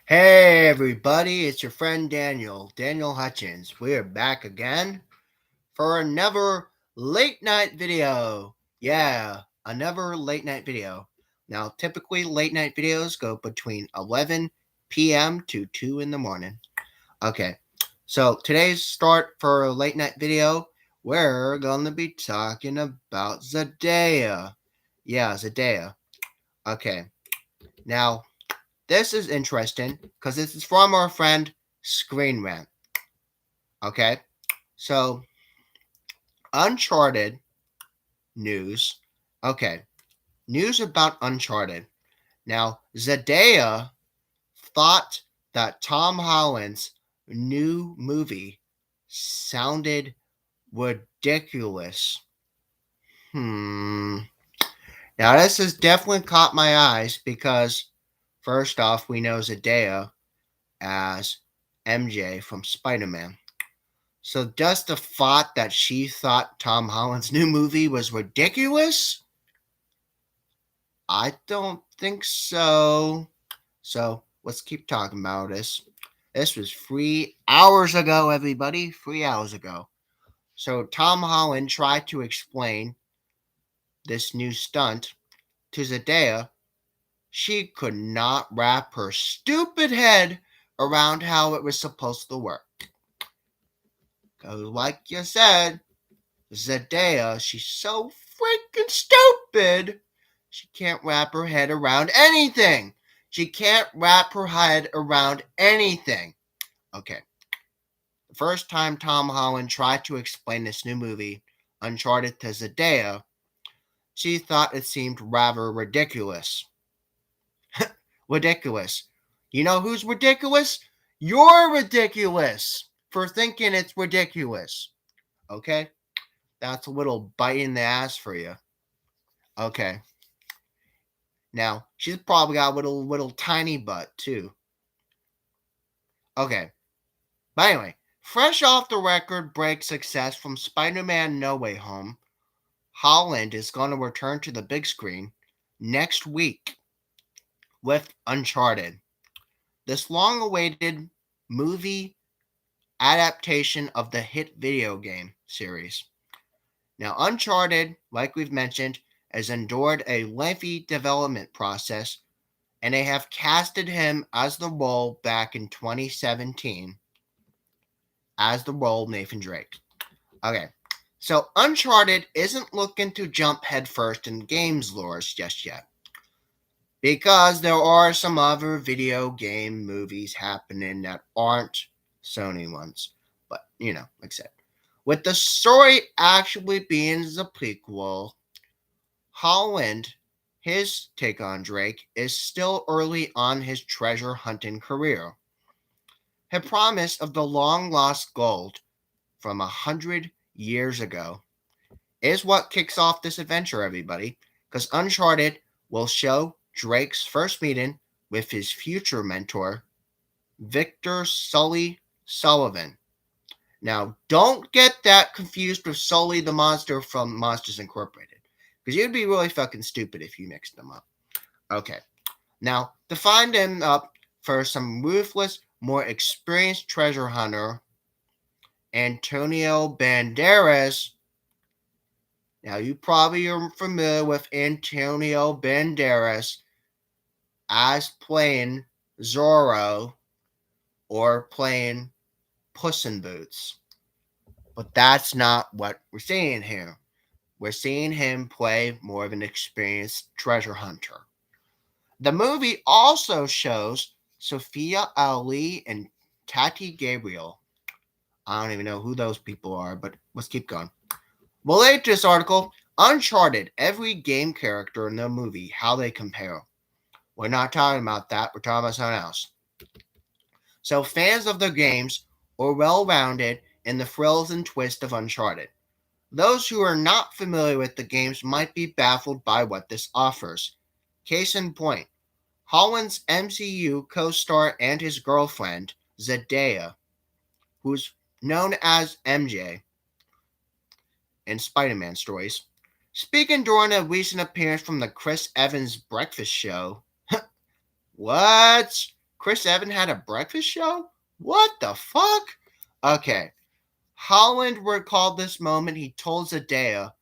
Hey everybody, it's your friend Daniel Hutchins. We are back again for another late night video. Yeah, another late night video. Now, typically late night videos go between 11 p.m. to 2 in the morning. Okay, so today's start for a late night video, we're going to be talking about Zendaya. Yeah, Zendaya. Okay, now this is interesting because this is from our friend Screen Rant. Okay, so Uncharted news. Okay, news about Uncharted. Now, Zendaya thought that Tom Holland's new movie sounded ridiculous. Now, this has definitely caught my eyes because, first off, we know Zendaya as MJ from Spider Man. So just the thought that she thought Tom Holland's new movie was ridiculous? I don't think so. So let's keep talking about this. This was 3 hours ago, everybody. 3 hours ago. So Tom Holland tried to explain this new stunt to Zendaya. She could not wrap her stupid head around how it was supposed to work. Because, like you said, Zendaya, she's so freaking stupid. She can't wrap her head around anything. She can't wrap her head around anything. Okay. The first time Tom Holland tried to explain this new movie, Uncharted, to Zendaya, she thought it seemed rather ridiculous. Ridiculous. You know who's ridiculous? You're ridiculous for thinking it's ridiculous. Okay? That's a little bite in the ass for you. Okay. Now, she's probably got a little tiny butt, too. Okay. But anyway, fresh off the record break success from Spider-Man No Way Home, Holland is going to return to the big screen next week with Uncharted. This long-awaited movie adaptation of the hit video game series. Now, Uncharted, like we've mentioned, has endured a lengthy development process, and they have casted him as the role back in 2017 as the role of Nathan Drake. Okay, so Uncharted isn't looking to jump headfirst in games lore just yet, because there are some other video game movies happening that aren't Sony ones. But, like I said, with the story actually being the prequel, Holland, his take on Drake, is still early on his treasure hunting career. Her promise of the long lost gold from 100 years ago is what kicks off this adventure, everybody, because Uncharted will show Drake's first meeting with his future mentor, Victor Sully Sullivan. Now, don't get that confused with Sully the monster from Monsters Incorporated, because you'd be really fucking stupid if you mixed them up. Okay. Now, to find him up for some ruthless, more experienced treasure hunter, Antonio Banderas. Now, you probably are familiar with Antonio Banderas as playing Zorro or playing Puss in Boots. But that's not what we're seeing here. We're seeing him play more of an experienced treasure hunter. The movie also shows Sophia Ali and Tati Gabriel. I don't even know who those people are, but let's keep going. Related to this article, Uncharted, every game character in the movie, how they compare. We're not talking about that, we're talking about something else. So fans of the games are well-rounded in the thrills and twists of Uncharted. Those who are not familiar with the games might be baffled by what this offers. Case in point, Holland's MCU co-star and his girlfriend, Zendaya, who's known as MJ in Spider-Man stories, speaking during a recent appearance from the Chris Evans Breakfast Show. What? Chris Evans had a breakfast show? What the fuck? Okay. Holland recalled this moment. He told Zendaya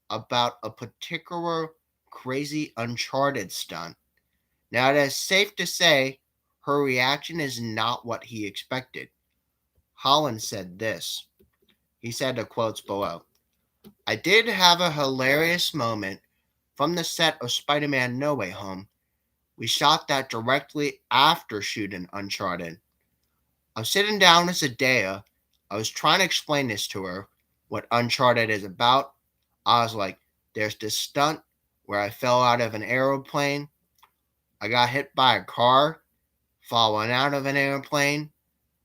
about a particular crazy Uncharted stunt. Now, it is safe to say her reaction is not what he expected. Holland said this. He said the quotes below. I did have a hilarious moment from the set of Spider-Man No Way Home. We shot that directly after shooting Uncharted. I was sitting down with Zendaya. I was trying to explain this to her, what Uncharted is about. I was like, there's this stunt where I fell out of an airplane. I got hit by a car, falling out of an airplane.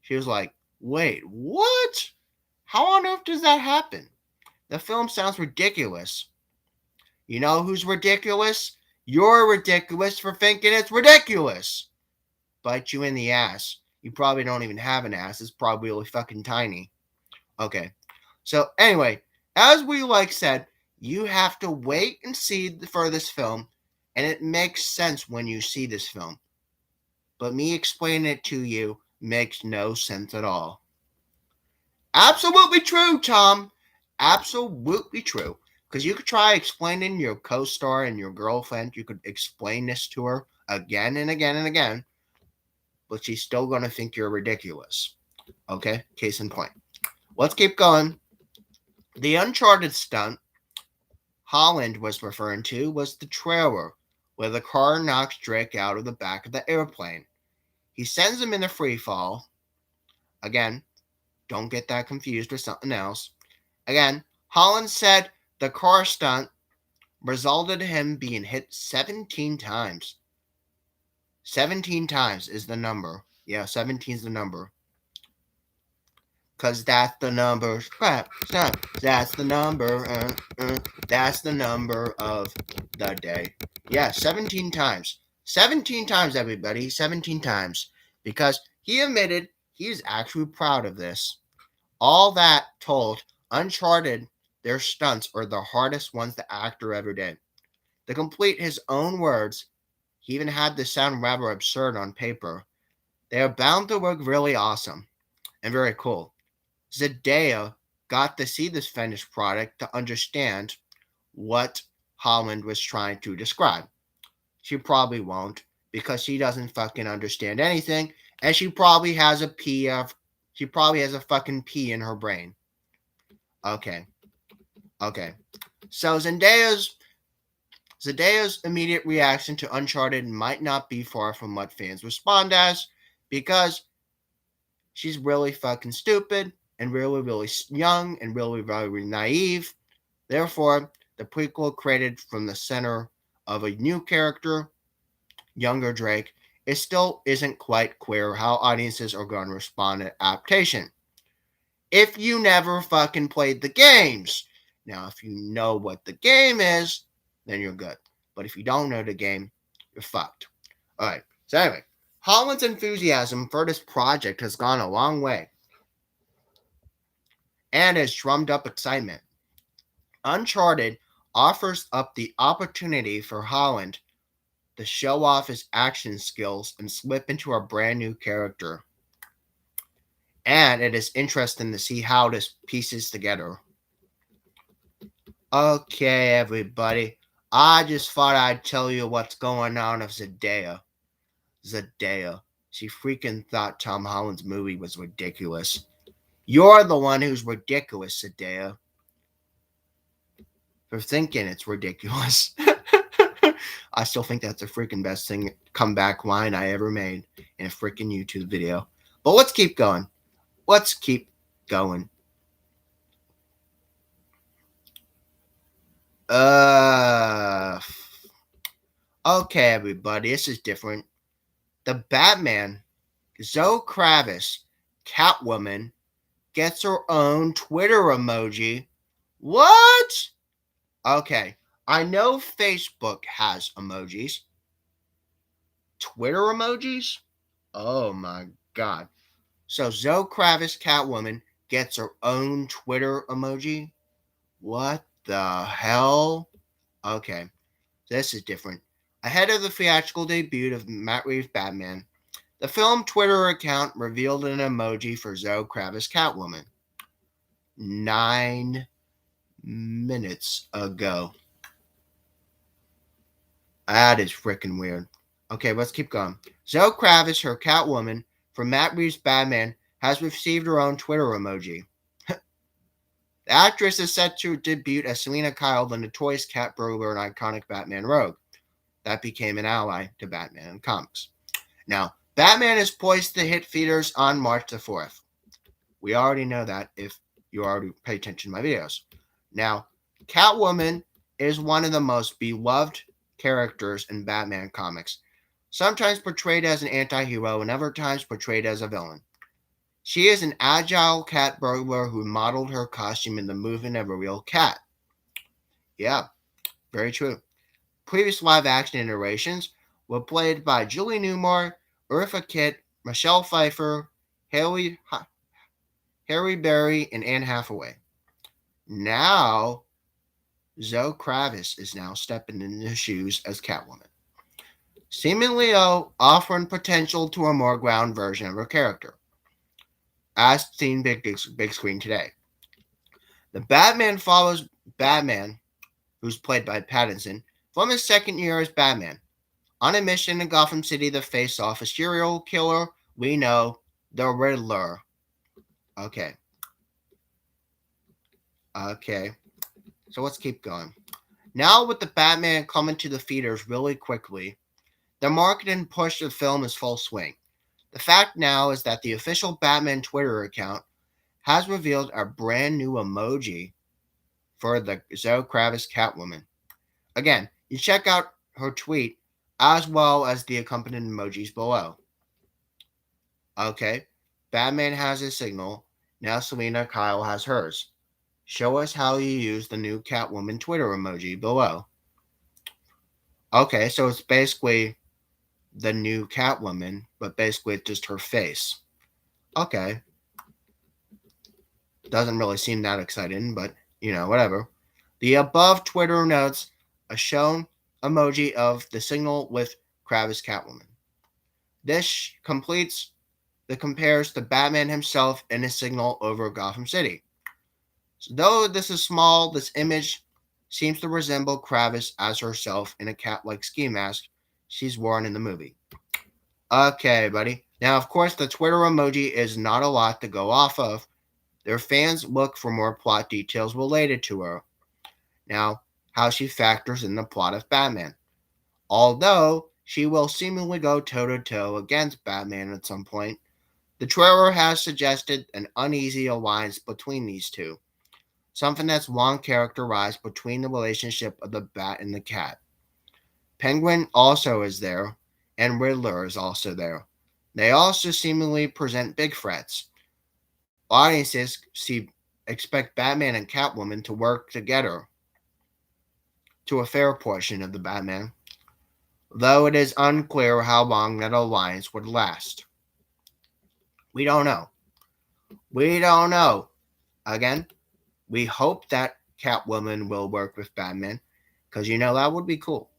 She was like, wait, what? How on earth does that happen? The film sounds ridiculous. You know who's ridiculous? You're ridiculous for thinking it's ridiculous. Bite you in the ass. You probably don't even have an ass. It's probably really fucking tiny. Okay. So anyway, as we said, you have to wait and see for this film, and it makes sense when you see this film. But me explaining it to you makes no sense at all. Absolutely true, Tom. Absolutely true. Because you could try explaining your co-star and your girlfriend. You could explain this to her again and again and again. But she's still going to think you're ridiculous. Okay? Case in point. Let's keep going. The Uncharted stunt Holland was referring to was the trailer where the car knocks Drake out of the back of the airplane. He sends him in a free fall. Again, don't get that confused with something else. Again, Holland said the car stunt resulted in him being hit 17 times. 17 times is the number. Yeah, 17 is the number. Because that's the number. That's the number. That's the number of the day. Yeah, 17 times. 17 times, everybody. 17 times. Because he admitted he's actually proud of this. All that told, Uncharted, their stunts are the hardest ones the actor ever did. To complete his own words, he even had this sound rather absurd on paper. They are bound to look really awesome and very cool. Zendaya got to see this finished product to understand what Holland was trying to describe. She probably won't because she doesn't fucking understand anything, and she probably has a fucking pea in her brain. Okay. So Zendaya's immediate reaction to Uncharted might not be far from what fans respond as, because she's really fucking stupid and really, really young and really, very naive. Therefore, the prequel created from the center of a new character, younger Drake, it still isn't quite clear how audiences are going to respond to adaptation. If you never fucking played the games. Now, if you know what the game is, then you're good. But if you don't know the game, you're fucked. Alright, so anyway, Holland's enthusiasm for this project has gone a long way and has drummed up excitement. Uncharted offers up the opportunity for Holland to show off his action skills and slip into a brand new character. And it is interesting to see how this pieces together. Okay, everybody. I just thought I'd tell you what's going on with Zendaya. She freaking thought Tom Holland's movie was ridiculous. You're the one who's ridiculous, Zendaya. For thinking it's ridiculous. I still think that's the freaking best comeback line I ever made in a freaking YouTube video. But let's keep going. Okay, everybody, this is different. The Batman, Zoe Kravitz, Catwoman, gets her own Twitter emoji. What? Okay, I know Facebook has emojis. Twitter emojis? Oh my god. So Zoe Kravitz, Catwoman, gets her own Twitter emoji? What the hell? Okay, this is different. Ahead of the theatrical debut of Matt Reeves' Batman, The film Twitter account revealed an emoji for Zoe Kravitz Catwoman 9 minutes ago. That is freaking weird. Okay, let's keep going. Zoe Kravitz, her Catwoman from Matt Reeves' Batman, has received her own Twitter emoji. The actress is set to debut as Selina Kyle, the notorious cat burglar and iconic Batman rogue that became an ally to Batman in comics. Now, Batman is poised to hit theaters on March the 4th. We already know that if you already pay attention to my videos. Now, Catwoman is one of the most beloved characters in Batman comics, sometimes portrayed as an anti-hero and other times portrayed as a villain. She is an agile cat burglar who modeled her costume in the movement of a real cat. Yeah, very true. Previous live-action iterations were played by Julie Newmar, Eartha Kitt, Michelle Pfeiffer, Halle Berry, and Anne Hathaway. Now, Zoe Kravitz is now stepping in the shoes as Catwoman, seemingly offering potential to a more ground version of her character, as seen big screen today. The Batman follows Batman, who's played by Pattinson, from his second year as Batman, on a mission in Gotham City to face off a serial killer we know, the Riddler. Okay. So let's keep going. Now with the Batman coming to the theaters really quickly, the marketing push of the film is full swing. The fact now is that the official Batman Twitter account has revealed a brand new emoji for the Zoe Kravitz Catwoman. Again, you check out her tweet as well as the accompanying emojis below. Okay, Batman has his signal. Now Selina Kyle has hers. Show us how you use the new Catwoman Twitter emoji below. Okay, so it's basically the new Catwoman, but basically it's just her face. Okay. Doesn't really seem that exciting, but whatever. The above Twitter notes a shown emoji of the signal with Kravitz Catwoman. This compares to Batman himself and his signal over Gotham City. So though this is small, this image seems to resemble Kravitz as herself in a cat-like ski mask she's worn in the movie. Okay, buddy. Now, of course, the Twitter emoji is not a lot to go off of. Their fans look for more plot details related to her. Now, how she factors in the plot of Batman. Although she will seemingly go toe-to-toe against Batman at some point, the trailer has suggested an uneasy alliance between these two, something that's long characterized between the relationship of the Bat and the Cat. Penguin also is there, and Riddler is also there. They also seemingly present big threats. Audiences expect Batman and Catwoman to work together to a fair portion of the Batman, though it is unclear how long that alliance would last. We don't know. Again, we hope that Catwoman will work with Batman, because that would be cool.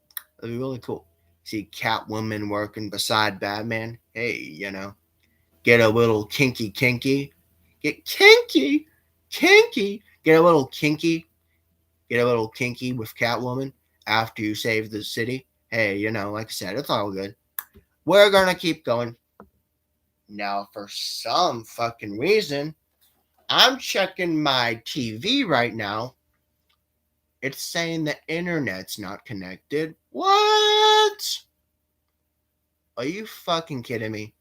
That would be really cool. See Catwoman working beside Batman. Hey, get a little kinky. Get kinky. Get a little kinky with Catwoman after you save the city. Hey, like I said, it's all good. We're gonna keep going. Now, for some fucking reason, I'm checking my TV right now. It's saying the internet's not connected. What? Are you fucking kidding me?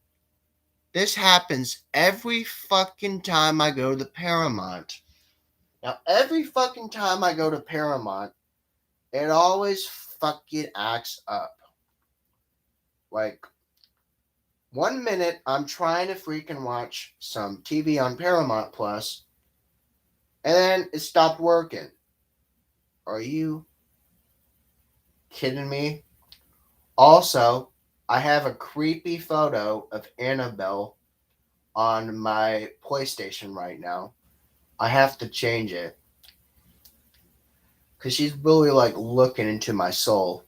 This happens every fucking time I go to Paramount. Now, every fucking time I go to Paramount, it always fucking acts up. Like, 1 minute I'm trying to freaking watch some TV on Paramount Plus, and then it stopped working. Are you kidding me? Also, I have a creepy photo of Annabelle on my PlayStation right now. I have to change it, because she's really like looking into my soul.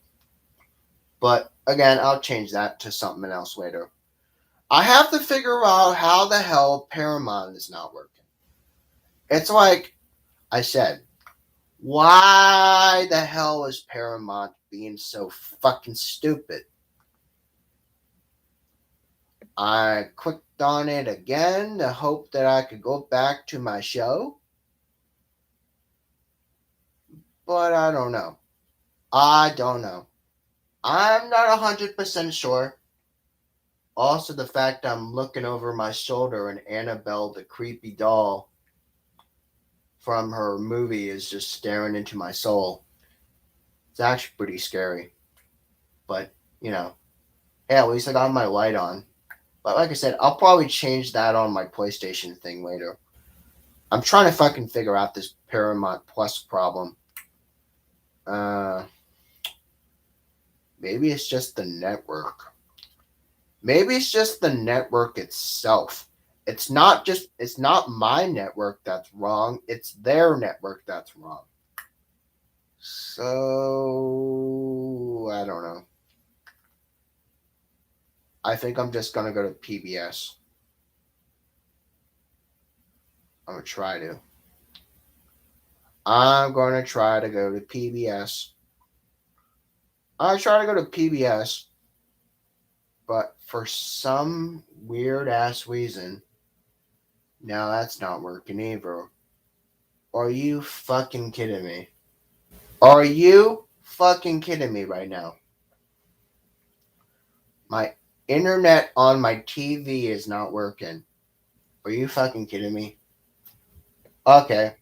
But again, I'll change that to something else later. I have to figure out how the hell Paramount is not working. It's like I said, why the hell is Paramount being so fucking stupid? I clicked on it again to hope that I could go back to my show, but I don't know. I don't know. I'm not 100% sure. Also, the fact I'm looking over my shoulder and Annabelle, the creepy doll from her movie, is just staring into my soul. It's actually pretty scary. But, you know, hey, at least I got my light on. But like I said, I'll probably change that on my PlayStation thing later. I'm trying to fucking figure out this Paramount Plus problem. Uh, maybe it's just the network. Maybe it's just the network itself. It's not my network that's wrong, it's their network that's wrong. So I don't know. I think I'm just gonna go to PBS. I'm gonna try to. I'm gonna try to go to PBS. I try to go to PBS, but for some weird ass reason, now that's not working either. Are you fucking kidding me? Are you fucking kidding me right now? My internet on my TV is not working. Are you fucking kidding me? Okay.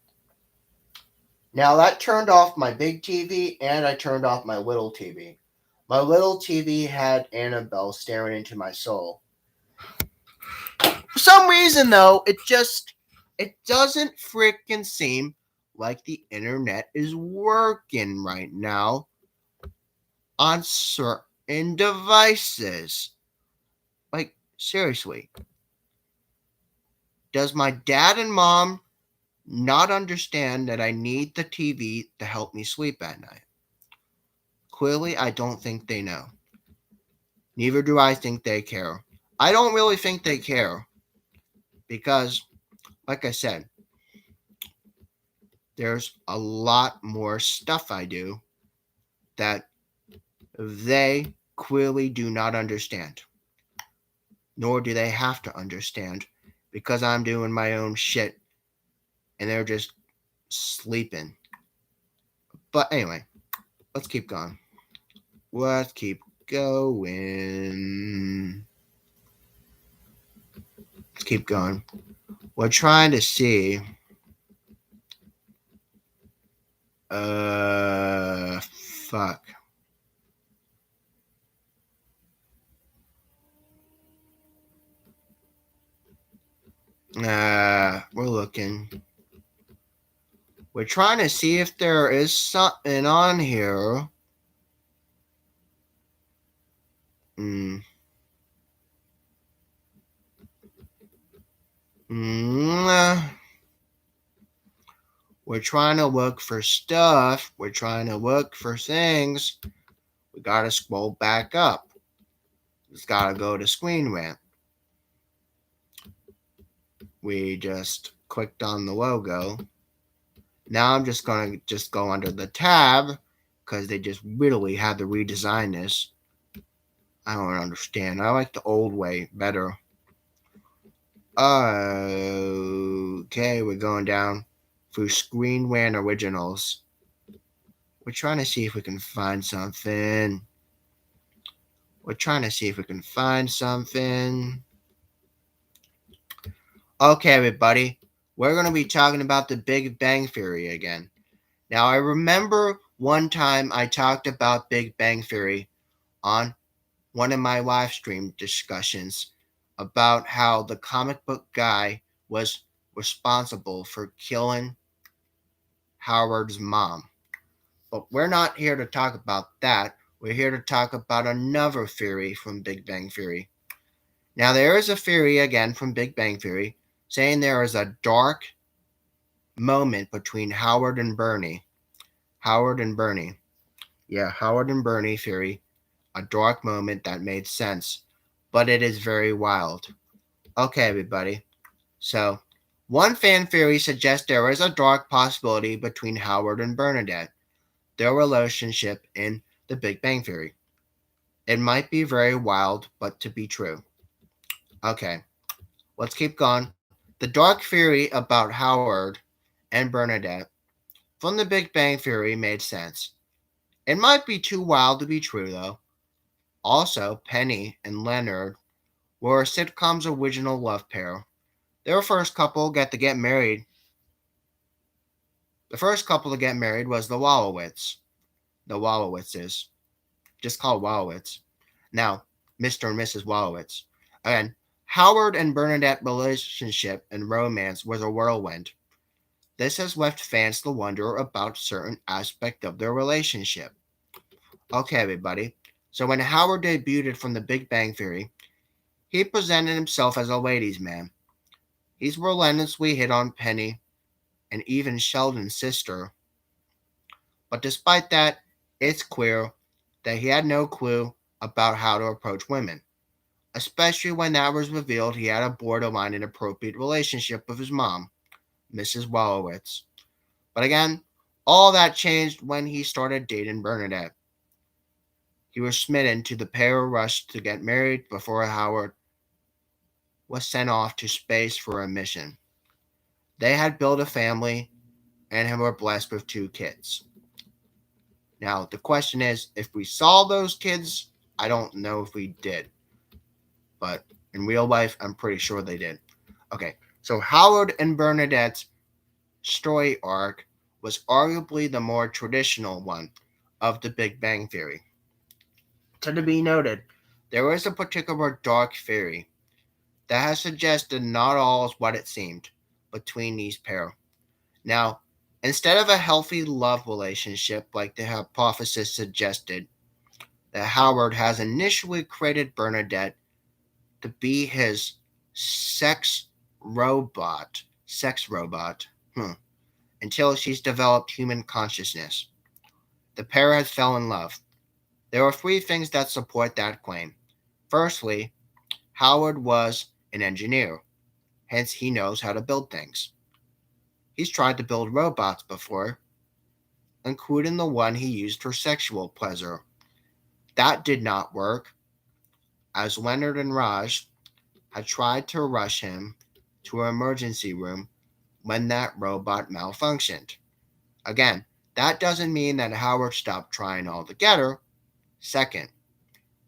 Now that turned off my big TV and I turned off my little TV. My little TV had Annabelle staring into my soul. For some reason though, it doesn't freaking seem like the internet is working right now on certain devices. Like seriously. Does my dad and mom not understand that I need the TV to help me sleep at night? Clearly, I don't think they know. Neither do I think they care. I don't really think they care because, like I said, there's a lot more stuff I do that they clearly do not understand. Nor do they have to understand because I'm doing my own shit and they're just sleeping. But anyway, let's keep going. Let's keep going. Let's keep going. We're trying to see. Fuck. We're looking. We're trying to see if there is something on here. Hmm. We're trying to look for stuff. We're trying to look for things. We gotta scroll back up. Just gotta go to screen rant. We just clicked on the logo. Now I'm just gonna go under the tab because they just really had to redesign this. I don't understand. I like the old way better. Okay, we're going down through Screen Rant Originals. We're trying to see if we can find something. Okay, everybody. We're going to be talking about the Big Bang Theory again. Now, I remember one time I talked about Big Bang Theory on one of my live stream discussions about how the comic book guy was responsible for killing Howard's mom. But we're not here to talk about that. We're here to talk about another theory from Big Bang Theory. Now, there is a theory again from Big Bang Theory saying there is a dark moment between Howard and Bernie. Howard and Bernie theory. A dark moment that made sense. but it is very wild. Okay, everybody. So, one fan theory suggests there is a dark possibility between Howard and Bernadette, their relationship in the Big Bang Theory. It might be very wild, but to be true. Okay, let's keep going. The dark theory about Howard and Bernadette from the Big Bang Theory made sense. It might be too wild to be true, though. Also, Penny and Leonard were a sitcom's original love pair. Their first couple get to get married. The first couple to get married was the Wallowitz. The Wallowitzes. Just called Wallowitz. Now, Mr. and Mrs. Wallowitz. And Howard and Bernadette relationship and romance was a whirlwind. This has left fans to wonder about certain aspect of their relationship. Okay, everybody. So when Howard debuted from the Big Bang Theory, he presented himself as a ladies' man. He's relentlessly hit on Penny and even Sheldon's sister. But despite that, it's clear that he had no clue about how to approach women, especially when that was revealed he had a borderline inappropriate relationship with his mom, Mrs. Wallowitz. But again, all that changed when he started dating Bernadette. He was smitten to the pair rushed to get married before Howard was sent off to space for a mission. They had built a family and were blessed with 2 kids. Now, the question is if we saw those kids, I don't know if we did. But in real life, I'm pretty sure they did. Okay, so Howard and Bernadette's story arc was arguably the more traditional one of the Big Bang Theory. To be noted, there is a particular dark theory that has suggested not all is what it seemed between these pair. Now, instead of a healthy love relationship like the hypothesis suggested, that Howard has initially created Bernadette to be his sex robot, until she's developed human consciousness. The pair has fell in love. There are 3 things that support that claim. Firstly, Howard was an engineer, hence he knows how to build things. He's tried to build robots before, including the one he used for sexual pleasure. That did not work, as Leonard and Raj had tried to rush him to an emergency room when that robot malfunctioned. Again, that doesn't mean that Howard stopped trying altogether. Second,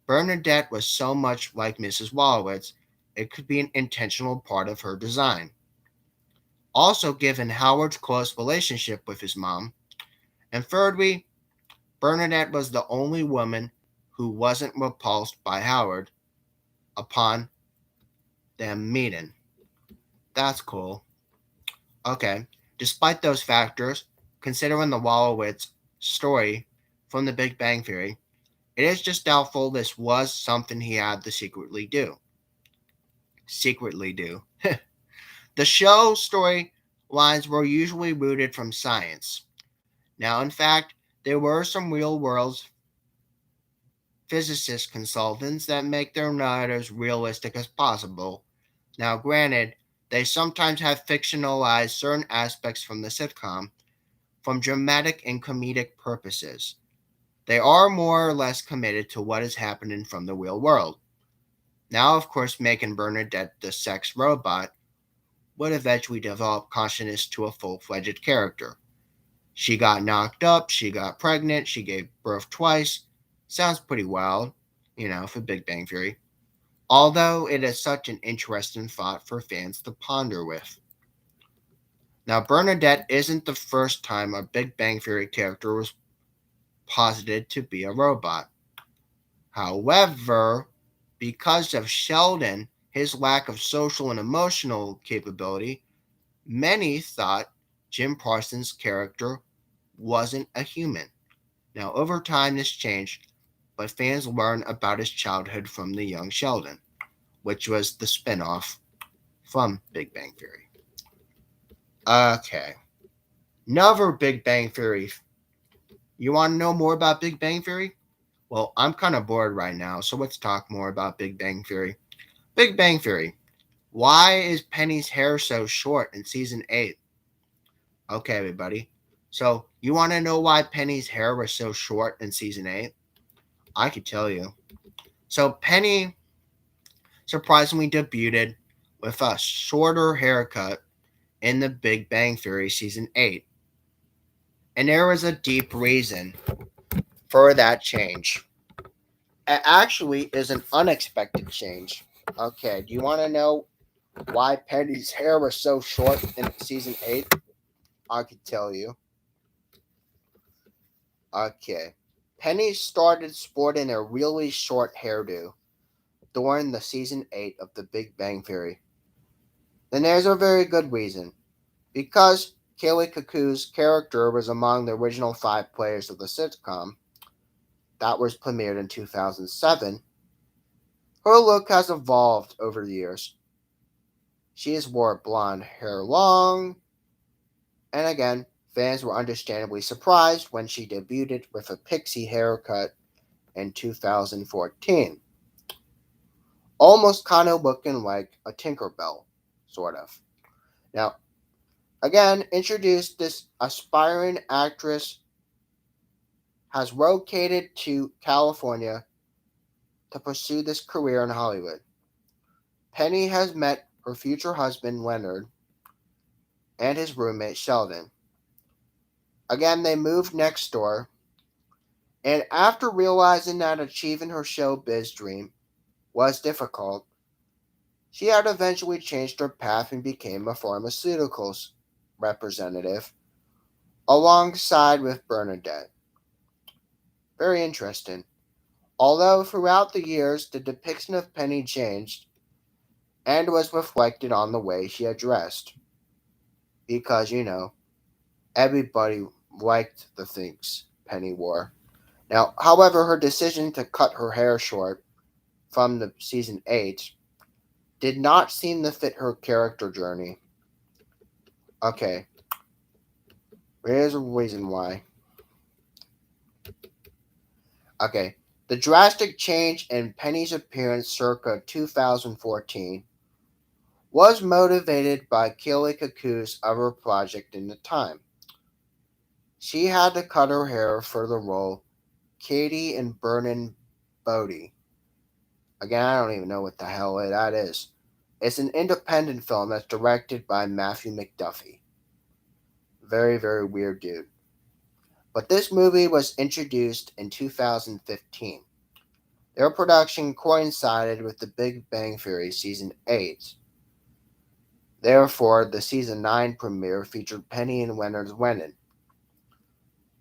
Bernadette was so much like Mrs. Wallowitz, it could be an intentional part of her design. Also, given Howard's close relationship with his mom. And thirdly, Bernadette was the only woman who wasn't repulsed by Howard upon them meeting. That's cool. Okay, despite those factors, considering the Wallowitz story from the Big Bang Theory, it is just doubtful this was something he had to secretly do. Secretly do. The show storylines were usually rooted from science. Now, in fact, there were some real world physicist consultants that make their narratives realistic as possible. Now, granted, they sometimes have fictionalized certain aspects from the sitcom from dramatic and comedic purposes. They are more or less committed to what is happening from the real world. Now, of course, making Bernadette the sex robot would eventually develop consciousness to a full-fledged character. She got knocked up, she got pregnant, she gave birth twice. Sounds pretty wild, for Big Bang Theory. Although it is such an interesting thought for fans to ponder with. Now, Bernadette isn't the first time a Big Bang Theory character was posited to be a robot. However, because of Sheldon, his lack of social and emotional capability, many thought Jim Parsons' character wasn't a human. Now, over time, this changed, but fans learn about his childhood from the young Sheldon, which was the spinoff from Big Bang Theory. Okay. Another Big Bang Theory. You want to know more about Big Bang Theory? Well, I'm kind of bored right now, so let's talk more about Big Bang Theory. Big Bang Theory. Why is Penny's hair so short in season 8? Okay, everybody. So, you want to know why Penny's hair was so short in season 8? I could tell you. So, Penny surprisingly debuted with a shorter haircut in the Big Bang Theory season 8. And there was a deep reason for that change. It actually is an unexpected change. Okay, do you want to know why Penny's hair was so short in season 8? I could tell you. Okay. Penny started sporting a really short hairdo during the season 8 of The Big Bang Theory. Then there's a very good reason. Because Kaylee Cuckoo's character was among the original 5 players of the sitcom that was premiered in 2007, her look has evolved over the years. She has wore blonde hair long, and again, fans were understandably surprised when she debuted with a pixie haircut in 2014. Almost kind of looking like a Tinkerbell, sort of. Now, again, introduced this aspiring actress has relocated to California to pursue this career in Hollywood. Penny has met her future husband Leonard and his roommate Sheldon. Again, they moved next door, and after realizing that achieving her showbiz dream was difficult, she had eventually changed her path and became a pharmaceuticals representative alongside with Bernadette. Very interesting. Although throughout the years the depiction of Penny changed and was reflected on the way she had dressed. Because, everybody liked the things Penny wore. Now, however, her decision to cut her hair short from the season 8 did not seem to fit her character journey. Okay, here's a reason why. Okay, the drastic change in Penny's appearance circa 2014 was motivated by Kaylee Cuckoo's other project in the time. She had to cut her hair for the role Katie and Vernon Bodie. Again, I don't even know what the hell that is. It's an independent film that's directed by Matthew McDuffie. Very, very weird dude. But this movie was introduced in 2015. Their production coincided with the Big Bang Theory season 8. Therefore, the season 9 premiere featured Penny and Leonard's wedding.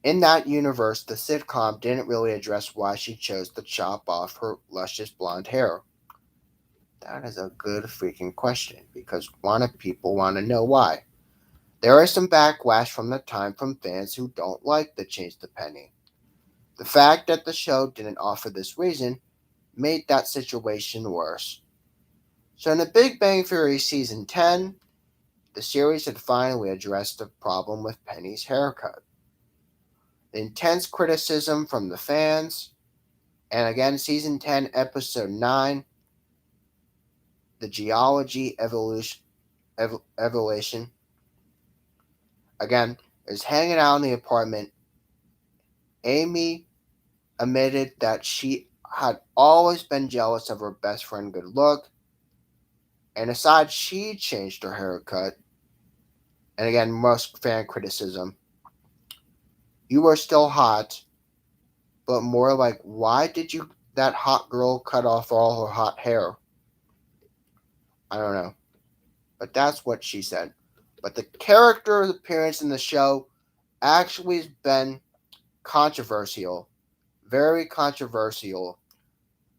In that universe, the sitcom didn't really address why she chose to chop off her luscious blonde hair. That is a good freaking question because a lot of people want to know why. There is some backlash from the time from fans who don't like the change to Penny. The fact that the show didn't offer this reason made that situation worse. So in the Big Bang Theory season 10, the series had finally addressed the problem with Penny's haircut. The intense criticism from the fans, and again, season 10, episode 9, the geology evolution, again, is hanging out in the apartment. Amy admitted that she had always been jealous of her best friend good look, and aside she changed her haircut, and again, most fan criticism, you were still hot, but more like, why did you that hot girl cut off all her hot hair? I don't know. But that's what she said. But the character's appearance in the show actually has been controversial. Very controversial,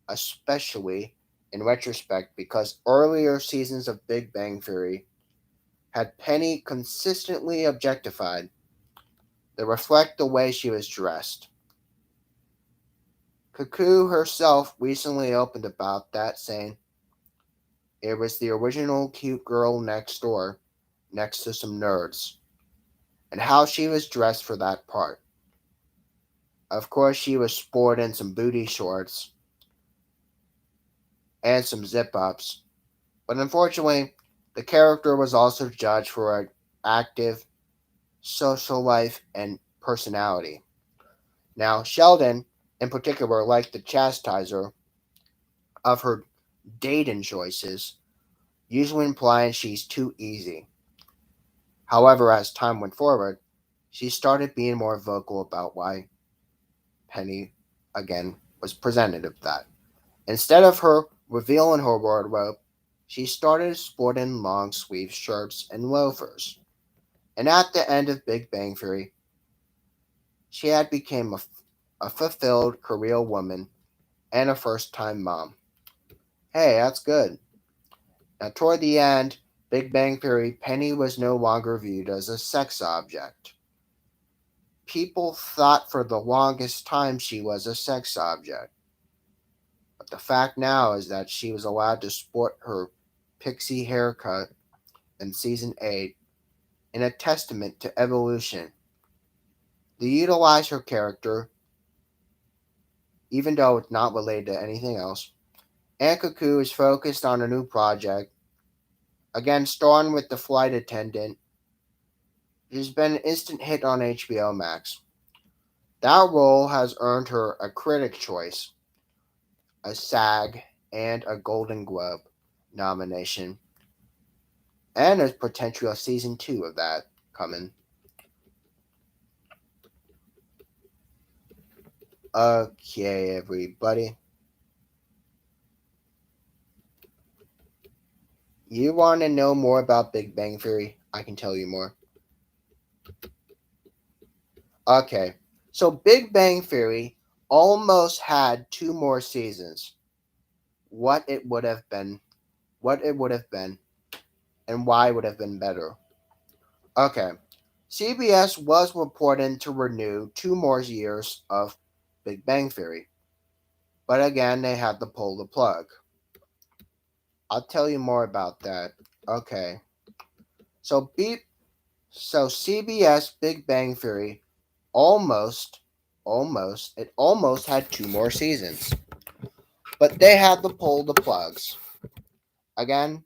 especially in retrospect, because earlier seasons of Big Bang Theory had Penny consistently objectified that reflect the way she was dressed. Cuckoo herself recently opened about that, saying it was the original cute girl next door, next to some nerds, and how she was dressed for that part. Of course, she was sporting some booty shorts and some zip ups, but unfortunately, the character was also judged for an active social life and personality. Now, Sheldon, in particular, liked the chastiser of her dating choices, usually implying she's too easy. However, as time went forward, she started being more vocal about why Penny, again, was presented of that. Instead of her revealing her wardrobe, she started sporting long sleeve shirts and loafers. And at the end of Big Bang Theory, she had become a fulfilled career woman and a first time mom. Hey, that's good. Now, toward the end, Big Bang Theory, Penny was no longer viewed as a sex object. People thought for the longest time she was a sex object. But the fact now is that she was allowed to sport her pixie haircut in season 8 in a testament to evolution. They utilize her character, even though it's not related to anything else. And Cuckoo is focused on a new project, again starring with the flight attendant. It has been an instant hit on HBO Max. That role has earned her a Critic Choice, a SAG, and a Golden Globe nomination, and there's potentially a season 2 of that coming. Okay, everybody. You want to know more about Big Bang Theory? I can tell you more. Okay, so Big Bang Theory almost had 2 more seasons. What it would have been, what it would have been, and why it would have been better. Okay, CBS was reporting to renew 2 more years of Big Bang Theory, but again they had to pull the plug. I'll tell you more about that. Okay, so CBS Big Bang Theory almost had 2 more seasons, but they had to pull the plugs. Again,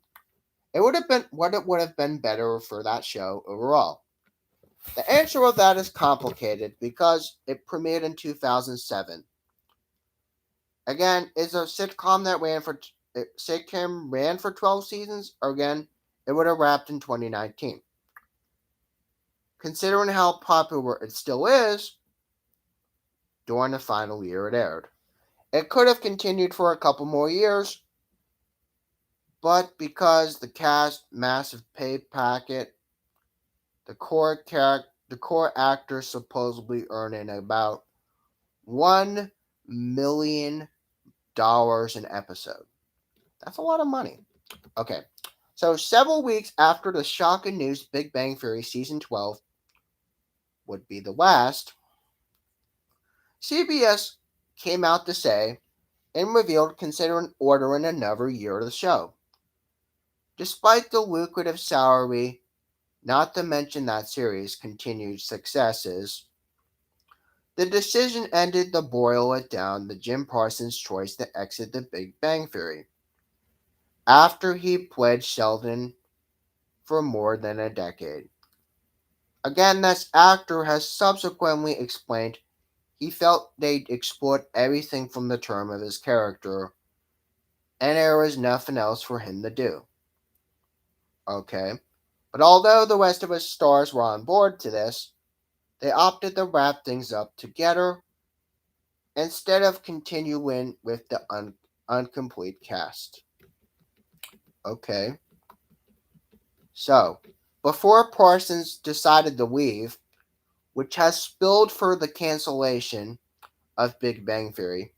it would have been better for that show overall. The answer of that is complicated because it premiered in 2007. Again, is a sitcom that ran for 12 seasons, or again, it would have wrapped in 2019. Considering how popular it still is, during the final year it aired. It could have continued for a couple more years, but because the cast massive pay packet, the core actor supposedly earning about $1 million an episode. That's a lot of money. Okay, so several weeks after the shocking news Big Bang Theory season 12 would be the last, CBS came out to say and revealed considering ordering another year of the show. Despite the lucrative salary, not to mention that series' continued successes, the decision ended to boil it down to Jim Parsons' choice to exit the Big Bang Theory after he pledged Sheldon for more than a decade. Again, this actor has subsequently explained he felt they'd explored everything from the term of his character, and there was nothing else for him to do. Okay, but although the rest of his stars were on board to this, they opted to wrap things up together instead of continuing with the incomplete cast. Okay, so before Parsons decided to leave, which has spilled for the cancellation of Big Bang Theory,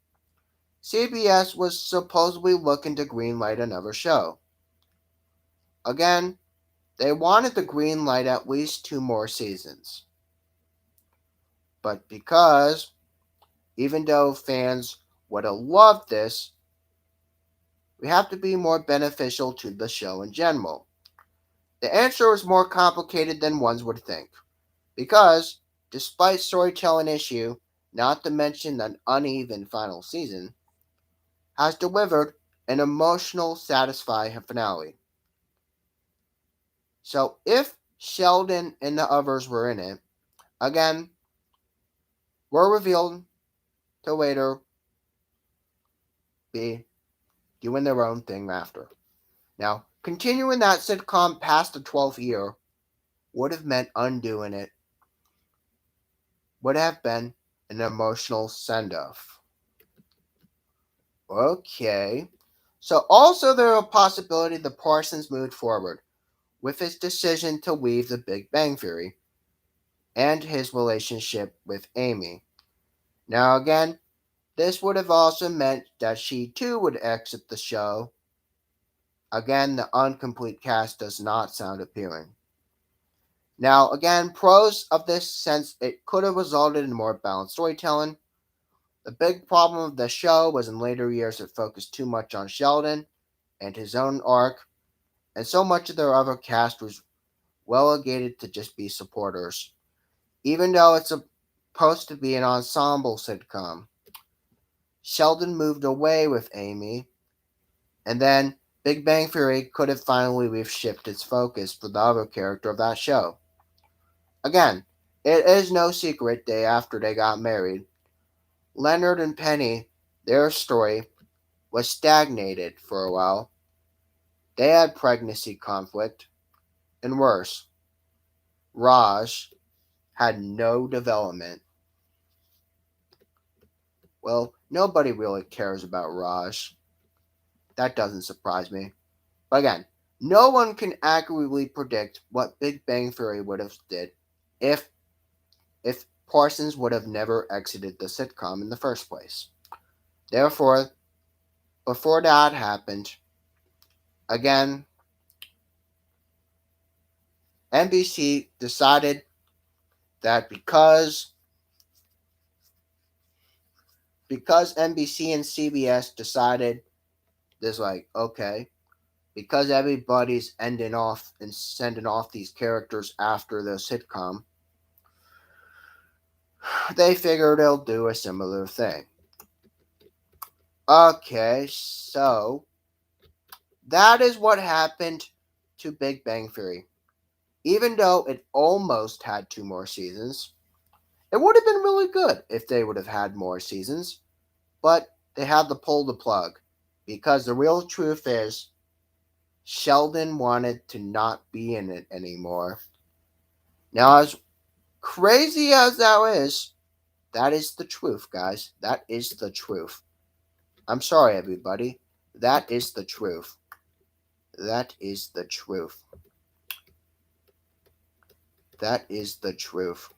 CBS was supposedly looking to greenlight another show. Again, they wanted to greenlight at least 2 more seasons. But because, even though fans would have loved this, we have to be more beneficial to the show in general. The answer is more complicated than one would think, because, despite storytelling issue, not to mention an uneven final season, has delivered an emotional, satisfying finale. So if Sheldon and the others were in it, again, were revealed to later be doing their own thing after. Now, continuing that sitcom past the 12th year would have meant undoing it, would have been an emotional send off. Okay. So, also, there a possibility that Parsons moved forward with his decision to leave the Big Bang Theory and his relationship with Amy. Now, again, this would have also meant that she too would exit the show. Again, the incomplete cast does not sound appealing. Now, again, pros of this since it could have resulted in more balanced storytelling. The big problem of the show was in later years it focused too much on Sheldon and his own arc, and so much of their other cast was relegated to just be supporters, even though it's supposed to be an ensemble sitcom. Sheldon moved away with Amy, and then Big Bang Theory could have finally reshifted its focus for the other character of that show. Again, it is no secret day after they got married, Leonard and Penny, their story was stagnated for a while. They had pregnancy conflict, and worse, Raj had no development. Well, nobody really cares about Raj. That doesn't surprise me. But again, no one can accurately predict what Big Bang Theory would have did if if Parsons would have never exited the sitcom in the first place. Therefore, before that happened, again, NBC decided that because NBC and CBS decided this, like, okay, because everybody's ending off and sending off these characters after the sitcom, they figure they'll do a similar thing. Okay, so that is what happened to Big Bang Theory. Even though it almost had two more seasons, it would have been really good if they would have had more seasons, but they had to pull the plug because the real truth is Sheldon wanted to not be in it anymore. Now, as crazy as that is the truth, guys. That is the truth. I'm sorry, everybody. That is the truth. That is the truth. That is the truth.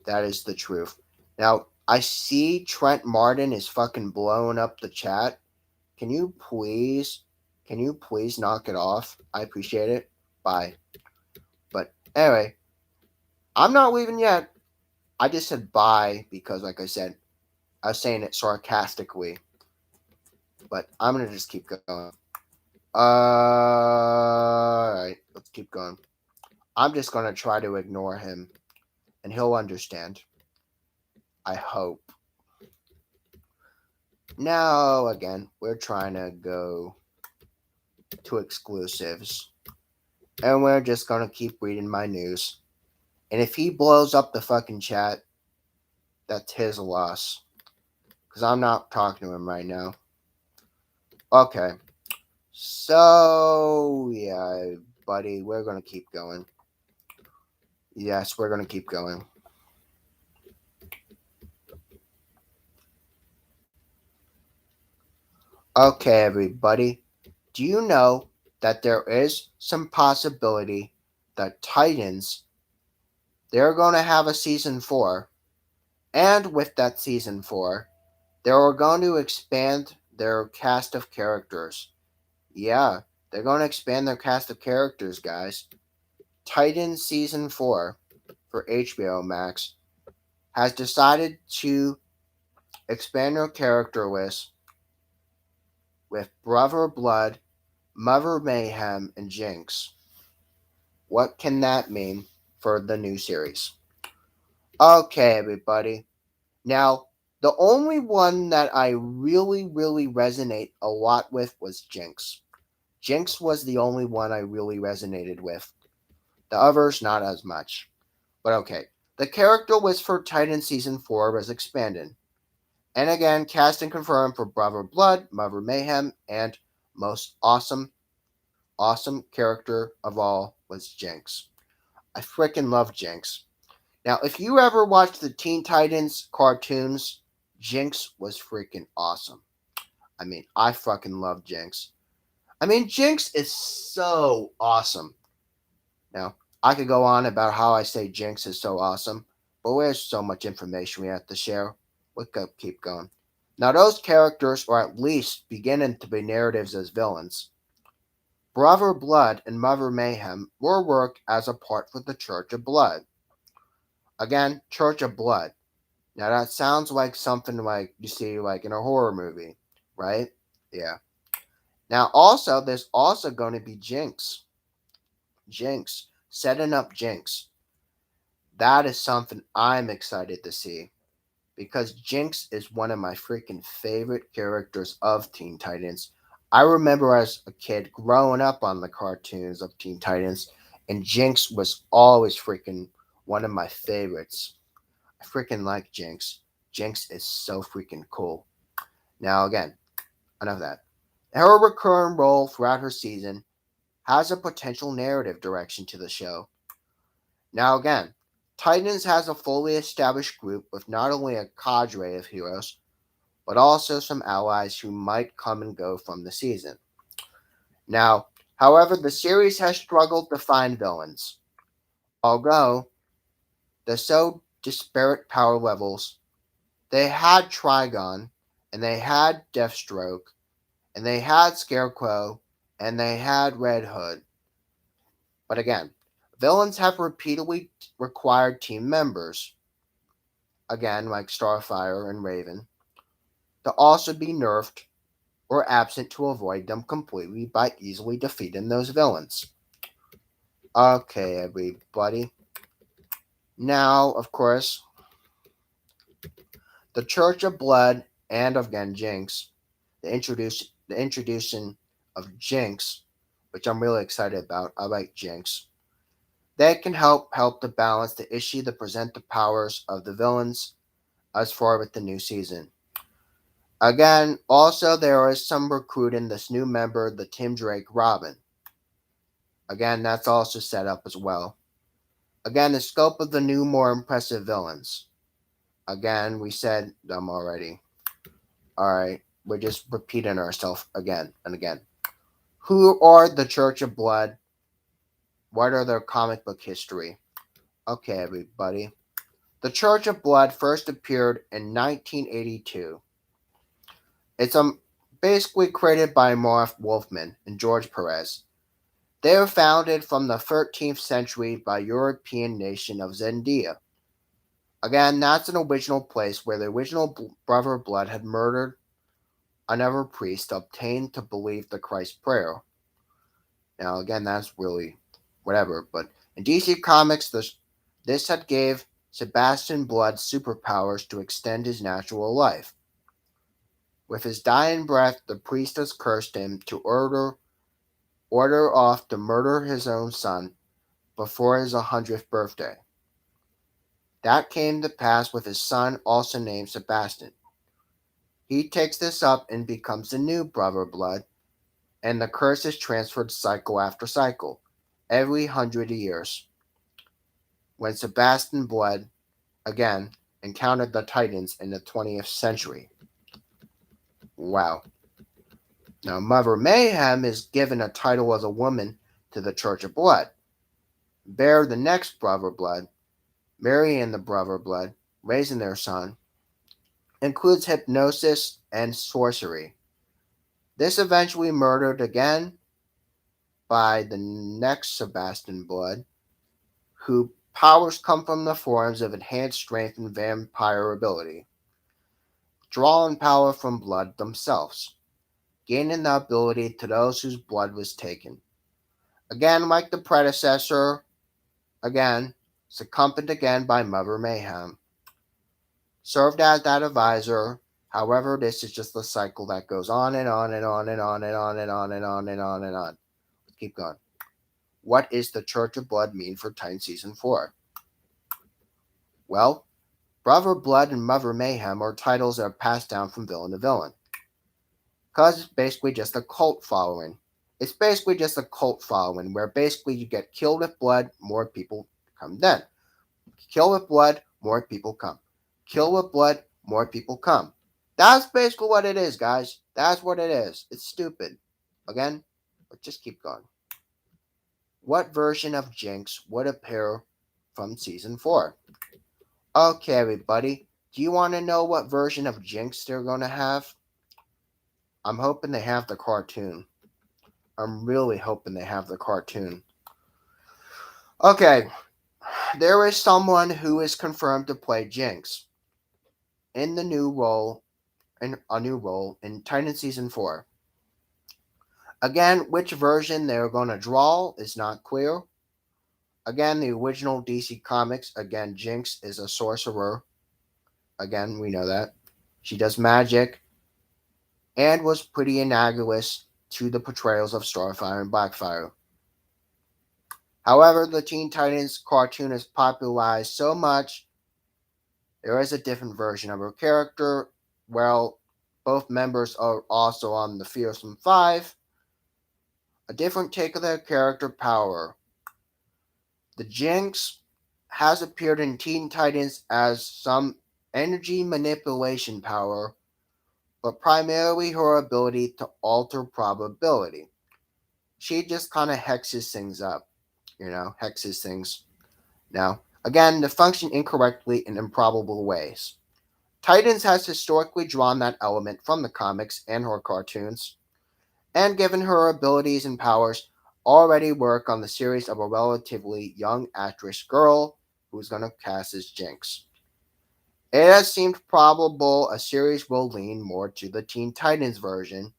That is the truth. Now, I see Trent Martin is fucking blowing up the chat. Can you please knock it off? I appreciate it. Bye. But anyway, I'm not leaving yet. I just said bye because, like I said, I was saying it sarcastically. But I'm gonna just keep going. Alright, let's keep going. I'm just gonna try to ignore him, and he'll understand. I hope. Now, again, we're trying to go to exclusives. And we're just gonna keep reading my news. And if he blows up the fucking chat, that's his loss. Because I'm not talking to him right now. Okay. So, yeah, buddy, we're gonna keep going. Yes, we're gonna keep going. Okay, everybody. Do you know that there is some possibility that Titans, they're going to have a season 4, and with that season 4, they're going to expand their cast of characters. Yeah, they're going to expand their cast of characters, guys. Titans season 4 for HBO Max has decided to expand their character list with Brother Blood, Mother Mayhem, and Jinx. What can that mean for the new series? Okay, everybody. Now, the only one that I really resonate a lot with was Jinx. Jinx was the only one I really resonated with. The others, not as much. But okay. The character list for Titan Season 4 was expanded. And again, casting confirmed for Brother Blood, Mother Mayhem, and most awesome character of all was Jinx. I freaking love Jinx. Now, if you ever watched the Teen Titans cartoons, Jinx was freaking awesome. I mean, I fucking love Jinx. I mean, Jinx is so awesome. Now, I could go on about how I say Jinx is so awesome, but there's so much information we have to share. We could keep going. Now, those characters are at least beginning to be narratives as villains. Brother Blood and Mother Mayhem were worked as a part for the Church of Blood. Again, Church of Blood. Now that sounds like something like you see like in a horror movie, right? Yeah. Now also there's also going to be Jinx. Jinx. Setting up Jinx. That is something I'm excited to see. Because Jinx is one of my freaking favorite characters of Teen Titans. I remember as a kid growing up on the cartoons of Teen Titans, and Jinx was always freaking one of my favorites. I freaking like Jinx. Jinx is so freaking cool. Now, again, enough of that. Her recurring role throughout her season has a potential narrative direction to the show. Now, again, Titans has a fully established group with not only a cadre of heroes, but also some allies who might come and go from the season. Now, however, the series has struggled to find villains. Although the so disparate power levels, they had Trigon, and they had Deathstroke, and they had Scarecrow, and they had Red Hood. But again, villains have repeatedly required team members, again like Starfire and Raven, to also be nerfed or absent to avoid them completely by easily defeating those villains. Okay, everybody. Now, of course, the Church of Blood and again Jinx, the introduction of Jinx, which I'm really excited about. I like Jinx. They can help to balance the issue to present the powers of the villains as far with the new season. Again, also there is some recruiting this new member, the Tim Drake Robin. Again, that's also set up as well. Again, the scope of the new, more impressive villains. Again, we said them already. Alright, we're just repeating ourselves again and again. Who are the Church of Blood? What are their comic book history? Okay, everybody. The Church of Blood first appeared in 1982. It's basically created by Marv Wolfman and George Perez. They were founded from the 13th century by European nation of Zendaya. Again, that's an original place where the original Brother of Blood had murdered another priest obtained to believe the Christ prayer. Now, again, that's really whatever, but in DC Comics, this had gave Sebastian Blood superpowers to extend his natural life. With his dying breath, the priest has cursed him to order off to murder his own son before his 100th birthday. That came to pass with his son, also named Sebastian. He takes this up and becomes the new Brother Blood, and the curse is transferred cycle after cycle, every 100 years. When Sebastian Blood, again, encountered the Titans in the 20th century. Wow. Now, Mother Mayhem is given a title as a woman to the Church of Blood. Bear the next Brother Blood, marrying the Brother Blood, raising their son, includes hypnosis and sorcery. This eventually murdered again by the next Sebastian Blood, who powers come from the forms of enhanced strength and vampire ability, drawing power from blood themselves, gaining the ability to those whose blood was taken. Again, like the predecessor, again, succumbed again by Mother Mayhem, served as that advisor. However, this is just the cycle that goes on and on and on and on and on and on and on and on and on. Let's keep going. What is the Church of Blood mean for Titan Season 4? Well, Brother Blood and Mother Mayhem are titles that are passed down from villain to villain. Because it's basically just a cult following. It's basically just a cult following where basically you get killed with blood, more people come then. Kill with blood, more people come. Kill with blood, more people come. That's basically what it is, guys. That's what it is. It's stupid. Again, let's just keep going. What version of Jinx would appear from Season 4? Okay, everybody. Do you want to know what version of Jinx they're going to have? I'm hoping they have the cartoon. I'm really hoping they have the cartoon. Okay, there is someone who is confirmed to play Jinx in the new role, in a new role in Titan Season 4. Again, which version they're going to draw is not clear. Again, the original DC Comics, again, Jinx is a sorcerer. Again, we know that. She does magic and was pretty analogous to the portrayals of Starfire and Blackfire. However, the Teen Titans cartoon is popularized so much, there is a different version of her character. Well, both members are also on the Fearsome Five. A different take of their character power. The Jinx has appeared in Teen Titans as some energy manipulation power, but primarily her ability to alter probability. She just kind of hexes things up, hexes things. Now, again, to function incorrectly in improbable ways. Titans has historically drawn that element from the comics and her cartoons, and given her abilities and powers, already work on the series of a relatively young actress girl who's going to cast as Jinx. It has seemed probable a series will lean more to the Teen Titans version,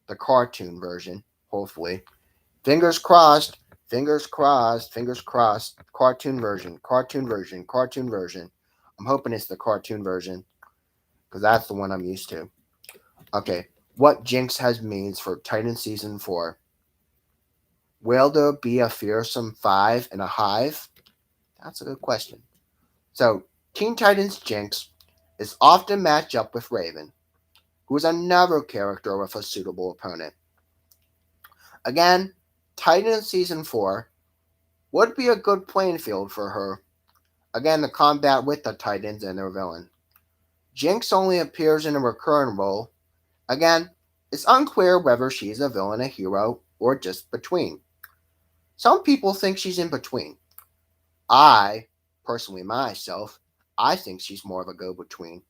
the cartoon version, hopefully. Fingers crossed, fingers crossed, fingers crossed. Cartoon version, cartoon version, cartoon version. I'm hoping it's the cartoon version, because that's the one I'm used to. Okay, what Jinx has means for Titan Season 4. Will there be a Fearsome Five in a hive? That's a good question. So, Teen Titans Jinx is often matched up with Raven, who is another character with a suitable opponent. Again, Titan Season 4 would be a good playing field for her. Again, the combat with the Titans and their villain. Jinx only appears in a recurring role. Again, it's unclear whether she's a villain, a hero, or just between. Some people think she's in between. I, personally myself, I think she's more of a go-between.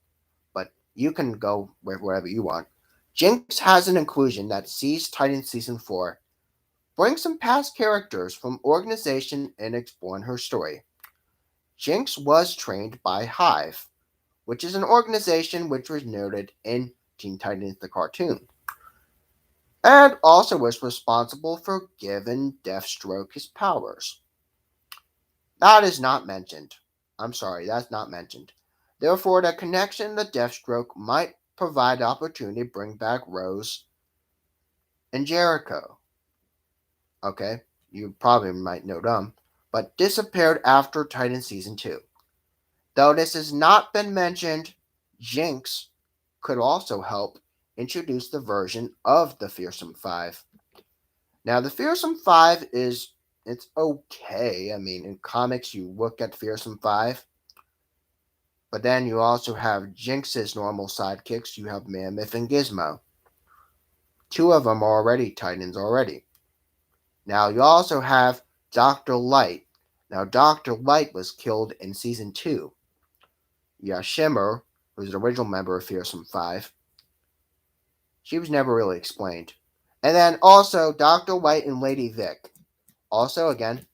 But you can go wherever you want. Jinx has an inclusion that sees Titan Season 4 bring some past characters from organization and exploring her story. Jinx was trained by Hive, which is an organization which was noted in Teen Titans the cartoon, and also was responsible for giving Deathstroke his powers. That is not mentioned. I'm sorry, that's not mentioned. Therefore, the connection to Deathstroke might provide opportunity to bring back Rose and Jericho. Okay, you probably might know them, but disappeared after Titan Season 2. Though this has not been mentioned, Jinx could also help introduce the version of the Fearsome Five. Now, the Fearsome Five it's okay. I mean, in comics, you look at Fearsome Five, but then you also have Jinx's normal sidekicks. You have Mammoth and Gizmo. Two of them are already Titans already. Now, you also have Dr. Light. Now, Dr. Light was killed in Season 2. You have Shimmer, who's an original member of Fearsome Five. She was never really explained. And then also Dr. Light and Lady Vic. Also, again,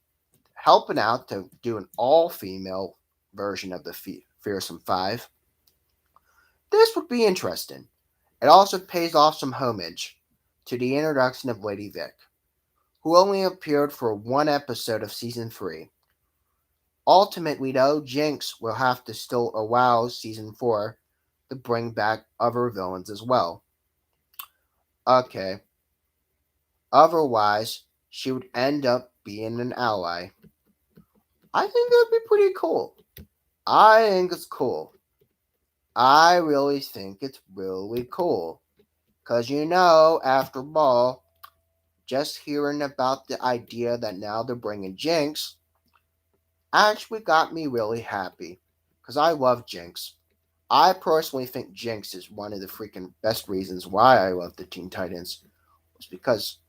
helping out to do an all-female version of the Fearsome Five. This would be interesting. It also pays off some homage to the introduction of Lady Vic, who only appeared for one episode of Season 3. Ultimately, though, Jinx will have to still allow season 4 to bring back other villains as well. Okay. Otherwise, she would end up being an ally. I think that'd be pretty cool. I think it's cool. I really think it's really cool. Because after all, just hearing about the idea that now they're bringing Jinx actually got me really happy. Because I love Jinx. I personally think Jinx is one of the freaking best reasons why I love the Teen Titans. It's because,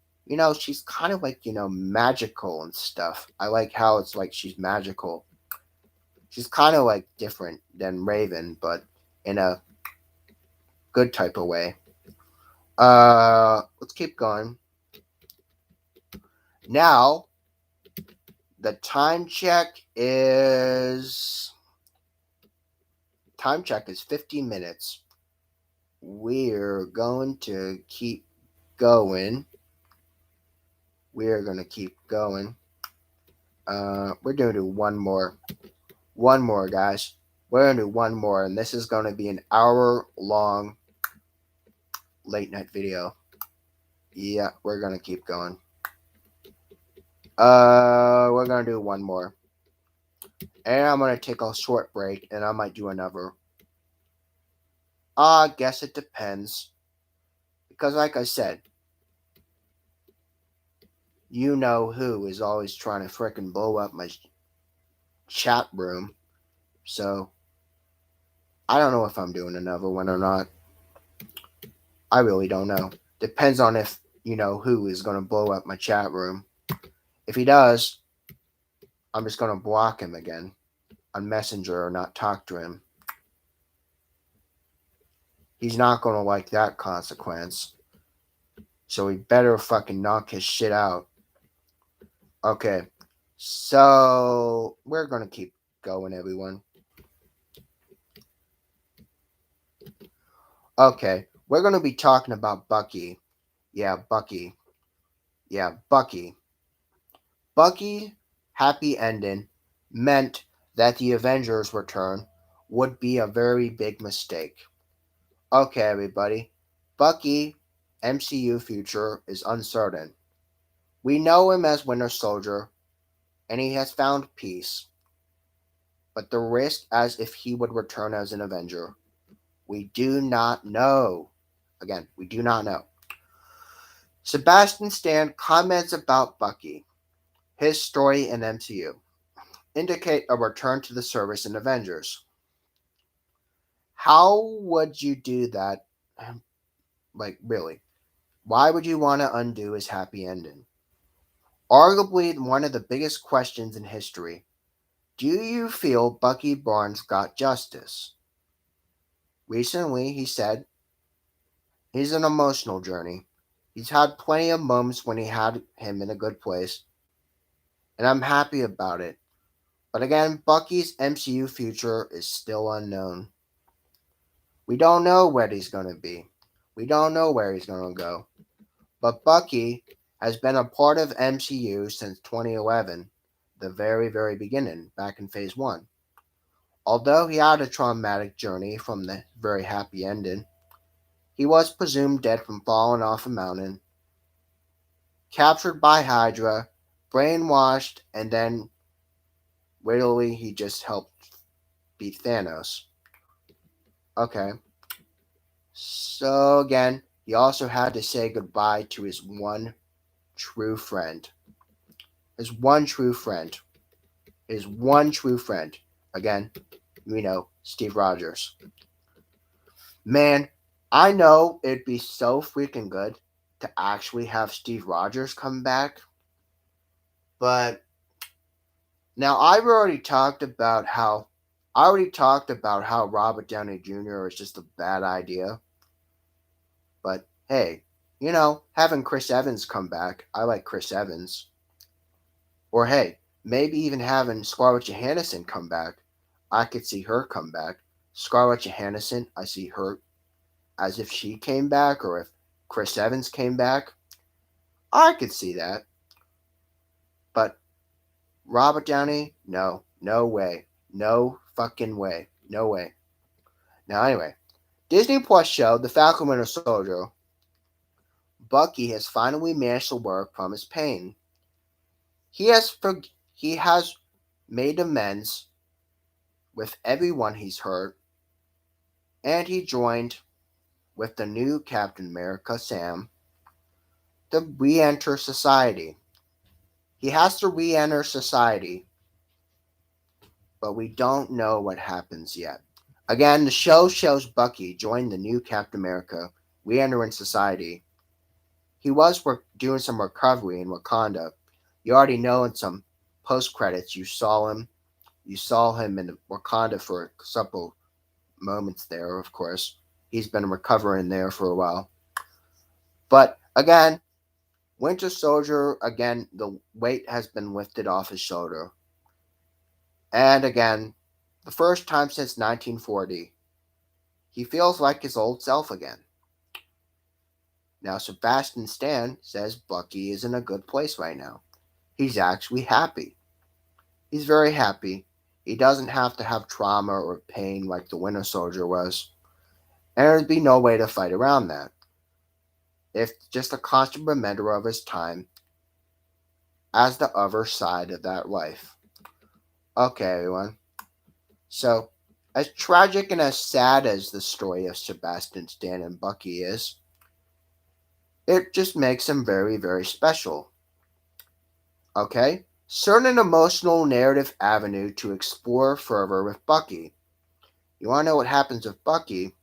she's kind of like, magical and stuff. I like how it's like she's magical. She's kind of like different than Raven, but in a good type of way. Let's keep going. Now, the time check is 50 minutes. We're going to keep going. We're going to keep going. We're going to do one more. One more, guys. We're going to do one more, and this is going to be an hour-long late night video. Yeah, we're going to keep going. We're going to do one more. And I'm going to take a short break, and I might do another. I guess it depends. Because like I said, you know who is always trying to frickin' blow up my chat room. So, I don't know if I'm doing another one or not. I really don't know. Depends on if you know who is going to blow up my chat room. If he does, I'm just going to block him again on Messenger or not talk to him. He's not going to like that consequence. So he better fucking knock his shit out. Okay. So we're going to keep going, everyone. Okay. We're going to be talking about Bucky. Yeah, Bucky. Bucky, happy ending, meant that the Avengers return would be a very big mistake. Okay, everybody. Bucky, MCU future is uncertain. We know him as Winter Soldier, and he has found peace. But the risk as if he would return as an Avenger, we do not know. Again, we do not know. Sebastian Stan comments about Bucky. His story in MCU indicate a return to the service in Avengers. How would you do that? Like, really? Why would you want to undo his happy ending? Arguably one of the biggest questions in history. Do you feel Bucky Barnes got justice? Recently, he said he's an emotional journey. He's had plenty of moments when he had him in a good place, and I'm happy about it. But again, Bucky's MCU future is still unknown. We don't know where he's going to be. We don't know where he's going to go. But Bucky has been a part of MCU since 2011, the very, very beginning, back in Phase 1. Although he had a traumatic journey from the very happy ending, he was presumed dead from falling off a mountain, captured by Hydra, brainwashed, and then literally he just helped beat Thanos. Okay. So again, he also had to say goodbye to his one true friend. His one true friend. His one true friend. Again, Steve Rogers. Man, I know it'd be so freaking good to actually have Steve Rogers come back. But now I've already talked about how Robert Downey Jr. is just a bad idea. But hey, having Chris Evans come back, I like Chris Evans. Or hey, maybe even having Scarlett Johansson come back. I could see her come back. Scarlett Johansson, I see her as if she came back, or if Chris Evans came back. I could see that. But Robert Downey, no, No way. No fucking way. No way. Now, anyway, Disney Plus show The Falcon Winter Soldier. Bucky has finally managed to work from his pain. He has he has made amends with everyone he's hurt, and he joined with the new Captain America, Sam, to re-enter society. He has to re-enter society, but we don't know what happens yet. Again, the show shows Bucky join the new Captain America, re-entering society. He was doing some recovery in Wakanda. You already know in some post credits you saw him. You saw him in Wakanda for a couple moments there. Of course, he's been recovering there for a while. But again, Winter Soldier, again, the weight has been lifted off his shoulder. And again, the first time since 1940, he feels like his old self again. Now, Sebastian Stan says Bucky is in a good place right now. He's actually happy. He's very happy. He doesn't have to have trauma or pain like the Winter Soldier was. And there'd be no way to fight around that. It's just a constant reminder of his time as the other side of that life. Okay, everyone. So, as tragic and as sad as the story of Sebastian Stan and Bucky is, it just makes him very, very special. Okay? Certain emotional narrative avenue to explore further with Bucky. You want to know what happens with Bucky?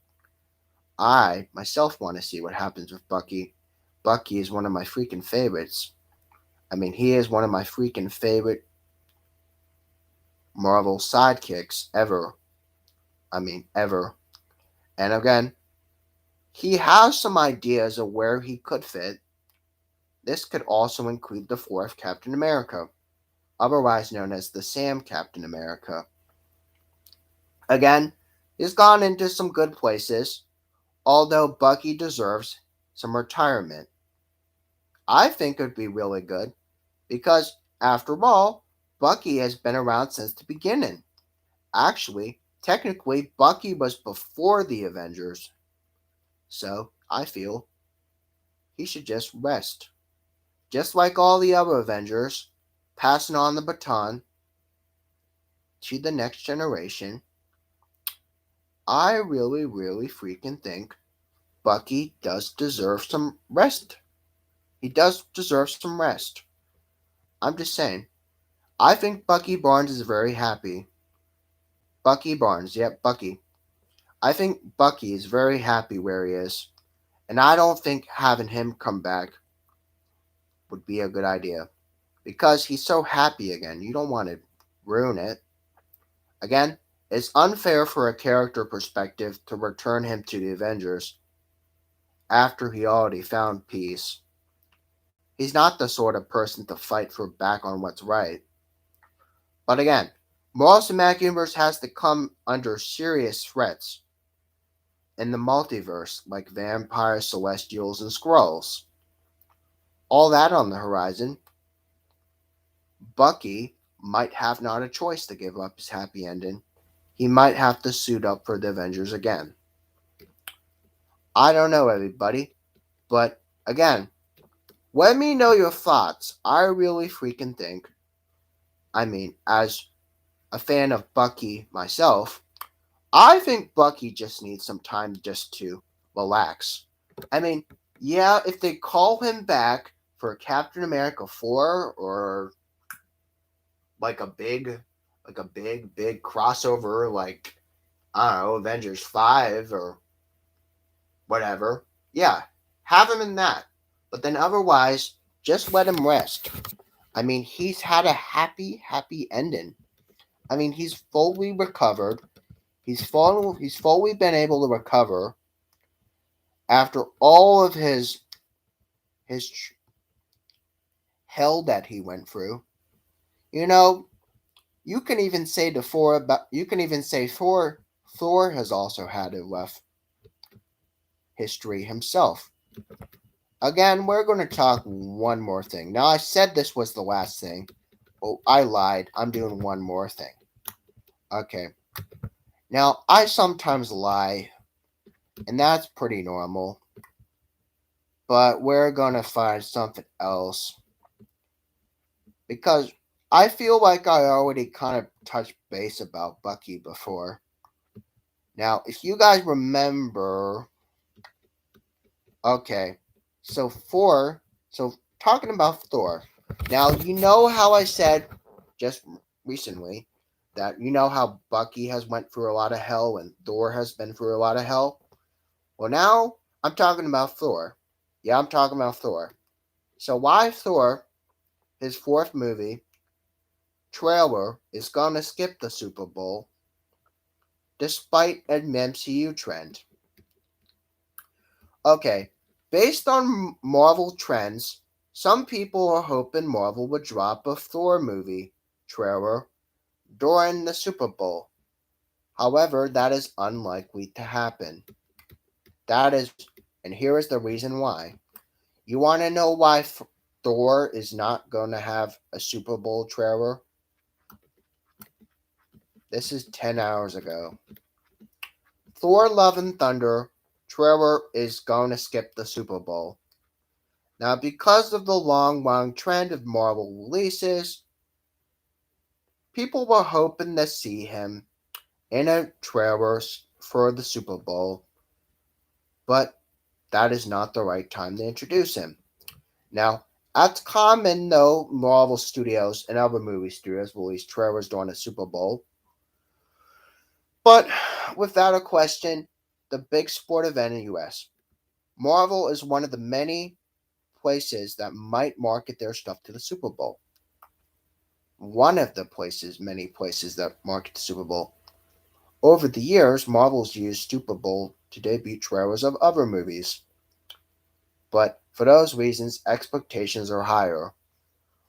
I, myself, want to see what happens with Bucky. Bucky is one of my freaking favorites. I mean, he is one of my freaking favorite Marvel sidekicks ever. I mean, ever. And again, he has some ideas of where he could fit. This could also include the fourth Captain America, otherwise known as the Sam Captain America. Again, he's gone into some good places, although Bucky deserves some retirement. I think it would be really good because, after all, Bucky has been around since the beginning. Actually, technically, Bucky was before the Avengers, so I feel he should just rest. Just like all the other Avengers, passing on the baton to the next generation. I really, really freaking think Bucky does deserve some rest. He does deserve some rest. I'm just saying. I think Bucky Barnes is very happy. Bucky Barnes, yep, Bucky. I think Bucky is very happy where he is. And I don't think having him come back would be a good idea. Because he's so happy again. You don't want to ruin it. Again, it's unfair for a character perspective to return him to the Avengers after he already found peace. He's not the sort of person to fight for back on what's right. But again, Marvel Cinematic Universe has to come under serious threats in the multiverse, like vampires, celestials, and Skrulls. All that on the horizon. Bucky might have not a choice to give up his happy ending. He might have to suit up for the Avengers again. I don't know, everybody. But again, let me know your thoughts. I really freaking think, as a fan of Bucky myself, I think Bucky just needs some time just to relax. Yeah, if they call him back for Captain America 4 or like a big crossover, like, I don't know, Avengers 5 or whatever, yeah, have him in that. But then otherwise, just let him rest. He's had a happy ending. He's fully recovered. He's fully been able to recover after all of his hell that he went through. You know, you can even say Thor has also had a rough history himself. Again, we're going to talk one more thing. Now, I said this was the last thing. Oh, I lied. I'm doing one more thing. Okay. Now, I sometimes lie, and that's pretty normal. But we're gonna find something else. Because I feel like I already kind of touched base about Bucky before. Now, if you guys remember, okay, so talking about Thor. Now, you know how I said just recently that you know how Bucky has went through a lot of hell and Thor has been through a lot of hell? Well, now I'm talking about Thor. Yeah, I'm talking about Thor. So why Thor, his fourth movie, trailer is gonna skip the Super Bowl despite an MCU trend. Okay, based on Marvel trends, some people are hoping Marvel would drop a Thor movie trailer during the Super Bowl. However, that is unlikely to happen. That is, and here is the reason why. You want to know why Thor is not going to have a Super Bowl trailer? This is 10 hours ago. Thor Love and Thunder trailer is going to skip the Super Bowl. Now, because of the long trend of Marvel releases, people were hoping to see him in a trailer for the Super Bowl, but that is not the right time to introduce him. Now, it's common though Marvel Studios and other movie studios release trailers during the Super Bowl, but without a question, the big sport event in the US, Marvel is one of the many places that might market their stuff to the Super Bowl. One of the many places that market the Super Bowl. Over the years, Marvel's used Super Bowl to debut trailers of other movies. But for those reasons, expectations are higher,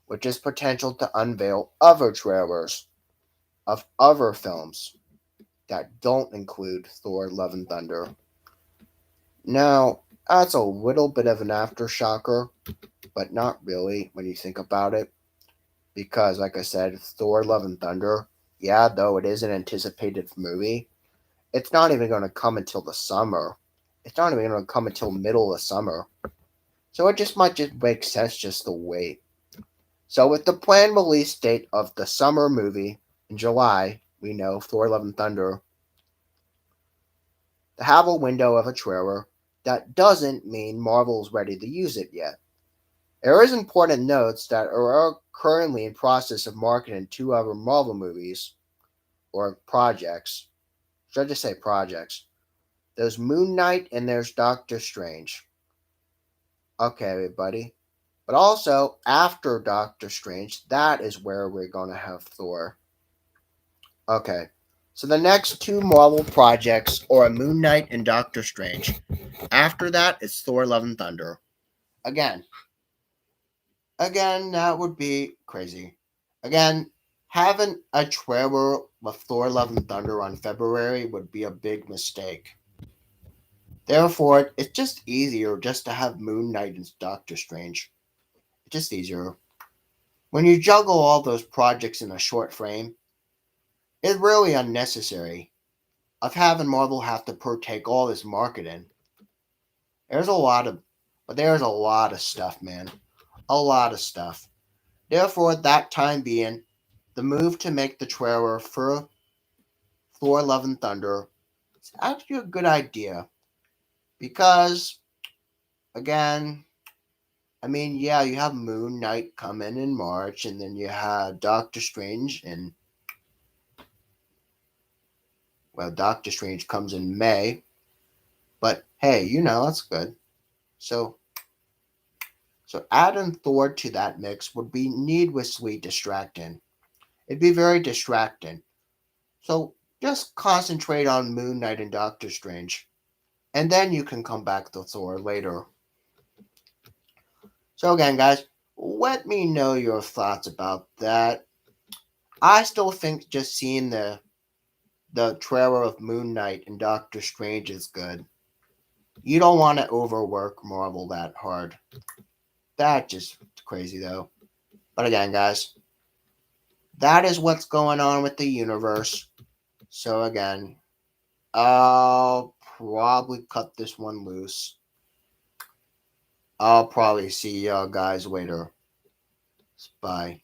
which is potential to unveil other trailers of other films that don't include Thor Love and Thunder. Now, that's a little bit of an aftershocker, but not really when you think about it. Because, like I said, Thor Love and Thunder, yeah, though it is an anticipated movie, it's not even going to come until the summer. It's not even going to come until middle of summer. So it just might just make sense just to wait. So with the planned release date of the summer movie in July, we know Thor Love and Thunder, to have a window of a trailer, that doesn't mean Marvel's ready to use it yet. There is important notes that are currently in process of marketing two other Marvel movies, or projects. Should I just say projects? There's Moon Knight and there's Doctor Strange. Okay, everybody. But also, after Doctor Strange, that is where we're going to have Thor. Okay. So the next two Marvel projects are Moon Knight and Doctor Strange. After that, it's Thor Love and Thunder. Again. Again, that would be crazy. Again, having a trailer with Thor Love and Thunder on February would be a big mistake. Therefore, it's just easier just to have Moon Knight and Doctor Strange. It's just easier. When you juggle all those projects in a short frame, it's really unnecessary of having Marvel have to partake all this marketing. There's a lot of, but there's a lot of stuff, man. A lot of stuff. Therefore, at that time being, the move to make the trailer for Thor Love and Thunder is actually a good idea. Because, again, I mean, yeah, you have Moon Knight coming in March, and then you have Doctor Strange, and, well, Doctor Strange comes in May. But, hey, that's good. So, adding Thor to that mix would be needlessly distracting. It'd be very distracting. So just concentrate on Moon Knight and Doctor Strange. And then you can come back to Thor later. So again, guys, let me know your thoughts about that. I still think just seeing the trailer of Moon Knight and Doctor Strange is good. You don't want to overwork Marvel that hard. That's just crazy though. But again, guys, that is what's going on with the universe. So again, I'll probably cut this one loose. I'll probably see y'all guys later. Bye.